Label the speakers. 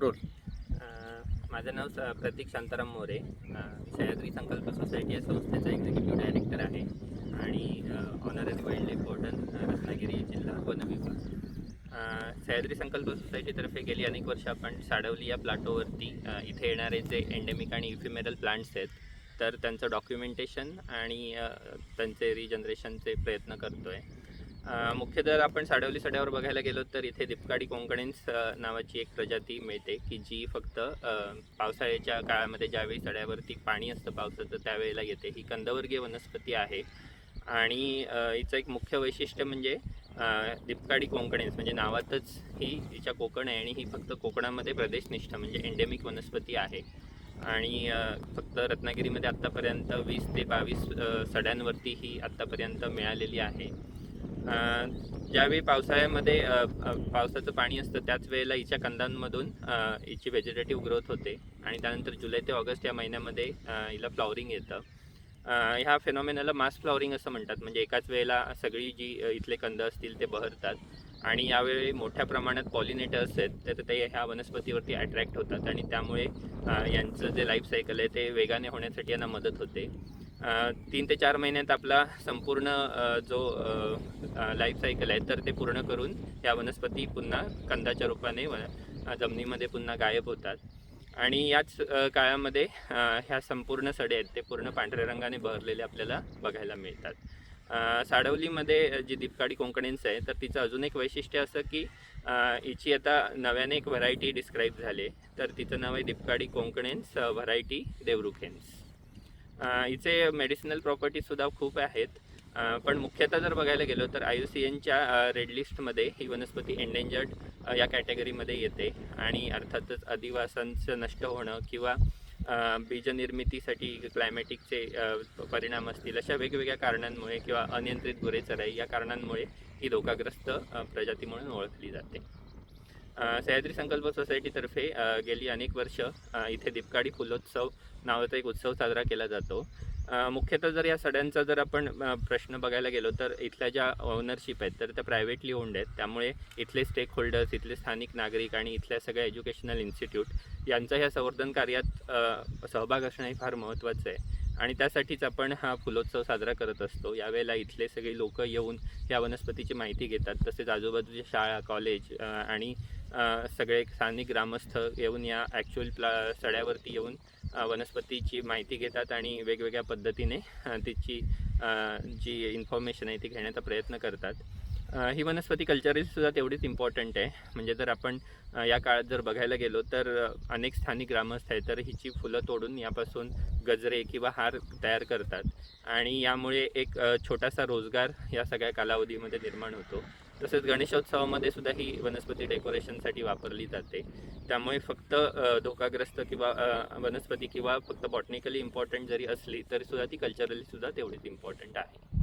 Speaker 1: Role.
Speaker 2: माझं नाव प्रतीक शांताराम मोरे. सह्याद्री संकल्प society या संस्थेचा एक्झिक्युटिव्ह डायरेक्टर आहे आणि honorary wild life warden Ratnagiri जिल्हा वन विभाग. सह्याद्री संकल्प सोसायटीतर्फे गेली अनेक वर्ष आपण साडवली या प्लाटोवरती इथे येणारे जे एंडेमिक आणि इफिमेरल प्लांट्स आहेत तर त्यांचं डॉक्युमेंटेशन आणि त्यांचे रिजनरेशनचे प्रयत्न करतो आहे. मुख्यतः आपण साडवली सड्यावर बघायला गेलो तर इथे दिपकाडी कोंकणेन्स नावाची एक प्रजाती मिळते की जी फक्त पावसाळ्याच्या काळामध्ये ज्यावेळी सड्यावरती पाणी असतं पावसाचं त्यावेळेला येते. ही कंदवर्गीय वनस्पती आहे आणि हिचं एक मुख्य वैशिष्ट्य म्हणजे दिपकाडी कोंकणेन्स म्हणजे नावातच ही हिच्या कोकण आहे आणि ही फक्त कोकणामध्ये प्रदेशनिष्ठ म्हणजे एंडेमिक वनस्पती आहे. आणि फक्त रत्नागिरीमध्ये आत्तापर्यंत 20 ते 22 सड्यांवरती ही आत्तापर्यंत मिळालेली आहे. ज्यावेळी पावसाळ्यामध्ये पावसाचं पाणी असतं त्याच वेळेला हिच्या कंदांमधून हिची व्हेजिटेटिव्ह ग्रोथ होते आणि त्यानंतर जुलै ते ऑगस्ट या महिन्यामध्ये हिला फ्लॉवरिंग येतं. ह्या फेनॉमेनाला मास फ्लॉवरिंग असं म्हणतात, म्हणजे एकाच वेळेला सगळी जी इथले कंद असतील ते बहरतात आणि यावेळी मोठ्या प्रमाणात पॉलिनेटर्स आहेत तर ते ह्या वनस्पतीवरती अट्रॅक्ट होतात आणि त्यामुळे यांचं जे लाईफ सायकल आहे ते वेगाने होण्यासाठी यांना मदत होते. 3 ते 4 महिन्यात आपला संपूर्ण जो लाईफ सायकल आहे तर ते पूर्ण करून या वनस्पती पुन्हा कंदाच्या रूपाने जमिनीमध्ये पुन्हा गायब होतात आणि याच काळामध्ये ह्या संपूर्ण सडे आहेत ते पूर्ण पांढऱ्या रंगाने बहरलेले आपल्याला बघायला मिळतात. साडवलीमध्ये जी दिपकाडी कोंकणेन्स आहे तर तिचं अजून एक वैशिष्ट्य असं की हिची आता नव्याने एक व्हरायटी डिस्क्राईब झाली तर तिचं नाव आहे दिपकाडी कोंकणेन्स व्हरायटी देवरुखेन्स. हिचे मेडिसिनल प्रॉपर्टीजसुद्धा खूप आहेत, पण मुख्यतः जर बघायला गेलो तर IUCNच्या रेड लिस्टमध्ये ही वनस्पती एंडेंजर्ड या कॅटेगरीमध्ये येते आणि अर्थातच अधिवासांचं नष्ट होणं किंवा बीजनिर्मितीसाठी क्लायमॅटिकचे परिणाम असतील अशा वेगवेगळ्या कारणांमुळे किंवा अनियंत्रित गुरेचराई या कारणांमुळे ही धोकाग्रस्त प्रजाती म्हणून ओळखली जाते. सह्याद्री संकल्प सोसायटीतर्फे गेली अनेक वर्ष इथे दिपकाडी फुलोत्सव नावाचा एक उत्सव साजरा केला जातो. मुख्यतः जर या सड्यांचा जर आपण प्रश्न बघायला गेलो तर इथल्या ज्या ओनरशिप आहेत तर त्या प्रायव्हेटली ओन्ड आहेत, त्यामुळे इथले स्टेक होल्डर्स, इथले स्थानिक नागरिक आणि इथल्या सगळ्या एज्युकेशनल इन्स्टिट्यूट यांचा ह्या संवर्धन कार्यात सहभाग असणं हे फार महत्त्वाचं आहे आणि त्यासाठीच आपण हा फुलोत्सव साजरा करत असतो. यावेळेला इथले सगळे लोक येऊन या वनस्पतीची माहिती घेतात, तसेच आजूबाजूच्या शाळा, कॉलेज आणि सगळे स्थानिक ग्रामस्थ येऊन या ॲक्च्युअल सड्यावरती येऊन वनस्पतीची माहिती घेतात आणि वेगवेगळ्या पद्धतीने तिची जी इन्फॉर्मेशन आहे ती घेण्याचा प्रयत्न करतात. ही वनस्पती कल्चरलीसुद्धा तेवढीच इम्पॉर्टंट आहे. म्हणजे जर आपण या काळात जर बघायला गेलो तर अनेक स्थानिक ग्रामस्थ आहेत तर हिची फुलं तोडून यापासून गजरे किंवा हार तयार करतात आणि यामुळे एक छोटासा रोजगार या सगळ्या कालावधीमध्ये निर्माण होतो. तसेच गणेशोत्सवामध्ये सुद्धा ही वनस्पती डेकोरेशनसाठी वापरली जाते. त्यामुळे फक्त धोकाग्रस्त किंवा वनस्पती किंवा फक्त बॉटनिकली इम्पॉर्टंट जरी असली तरीसुद्धा ती कल्चरलीसुद्धा तेवढीच इम्पॉर्टंट आहे.